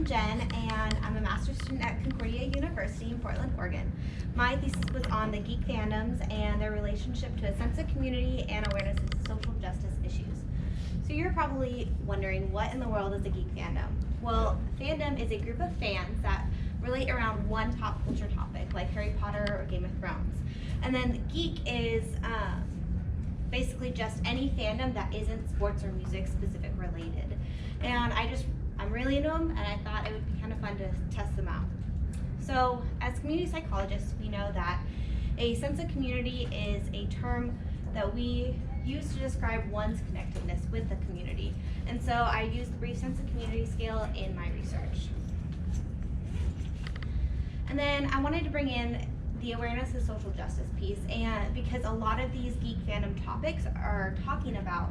Jen, and I'm a master's student at Concordia University in Portland, Oregon. My thesis was on the Geek Fandoms and their relationship to a sense of community and awareness of social justice issues. So you're probably wondering, what in the world is a Geek Fandom? Well, fandom is a group of fans that relate around one pop culture topic, like Harry Potter or Game of Thrones. And then geek is basically just any fandom that isn't sports or music specific related. And I'm really into them, and I thought it would be kind of fun to test them out. So as community psychologists, we know that a sense of community is a term that we use to describe one's connectedness with the community. And so I used the brief sense of community scale in my research. And then I wanted to bring in the awareness of social justice piece, and because a lot of these geek fandom topics are talking about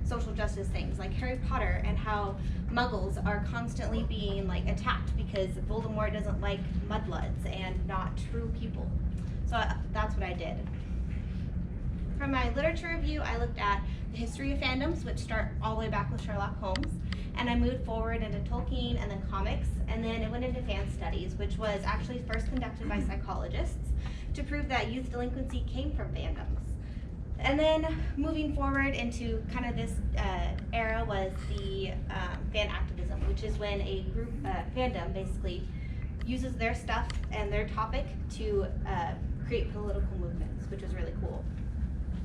social justice things like Harry Potter and how muggles are constantly being attacked because Voldemort doesn't like mudbloods and not true people. So that's what I did. From my literature review, I looked at the history of fandoms, which start all the way back with Sherlock Holmes, and I moved forward into Tolkien and then comics, and then it went into fan studies, which was actually first conducted by psychologists to prove that youth delinquency came from fandoms. And then moving forward into kind of this era was the fan activism, which is when a group fandom basically uses their stuff and their topic to create political movements, which is really cool.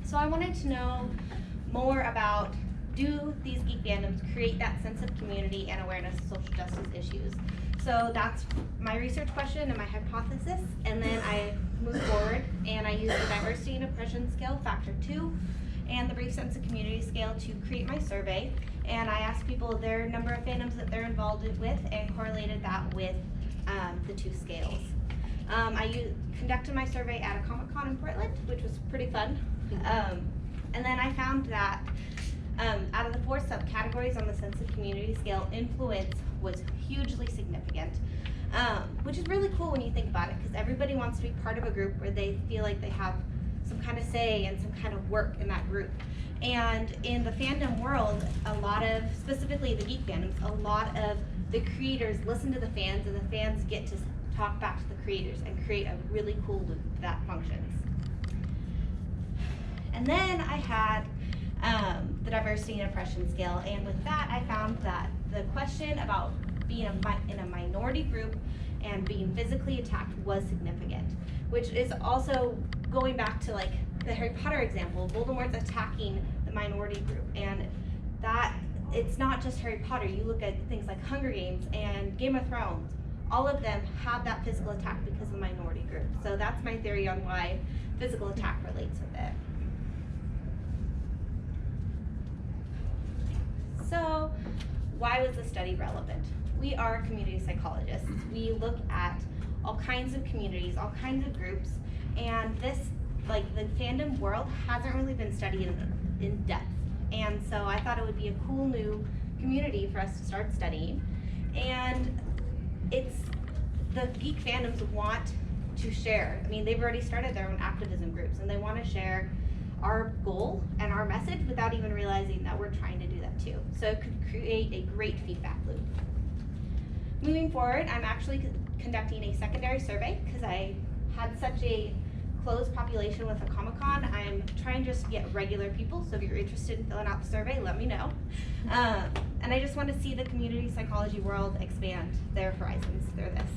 So I wanted to know more about, do these geek fandoms create that sense of community and awareness of social justice issues? So that's my research question and my hypothesis, and then I moved forward and I used the diversity and oppression scale, factor 2, and the brief sense of community scale to create my survey. And I asked people their number of fandoms that they're involved with and correlated that with the two scales. I conducted my survey at a Comic-Con in Portland, which was pretty fun. And then I found that out of the 4 subcategories on the sense of community scale, influence was hugely significant, which is really cool when you think about it, because everybody wants to be part of a group where they feel like they have some kind of say and some kind of work in that group. And in the fandom world, a lot of, specifically the geek fandoms, a lot of the creators listen to the fans, and the fans get to talk back to the creators and create a really cool loop that functions. And then I had the diversity and oppression scale, and with that I found that the question about being in a minority group and being physically attacked was significant, which is also going back to the Harry Potter example. Voldemort's attacking the minority group, and that it's not just Harry Potter. You look at things like Hunger Games and Game of Thrones, all of them have that physical attack because of the minority group. So that's my theory on why physical attack relates with it. So why was the study relevant? We are community psychologists. We look at all kinds of communities, all kinds of groups, and this, the fandom world hasn't really been studied in depth. And so I thought it would be a cool new community for us to start studying. And the geek fandoms want to share. I mean, they've already started their own activism groups, and they want to share our goal and our message without even realizing that we're trying to do that too. So it could create a great feedback loop. Moving forward, I'm actually conducting a secondary survey because I had such a closed population with a Comic-Con. I'm trying just to get regular people, so if you're interested in filling out the survey, let me know. And I just want to see the community psychology world expand their horizons through this.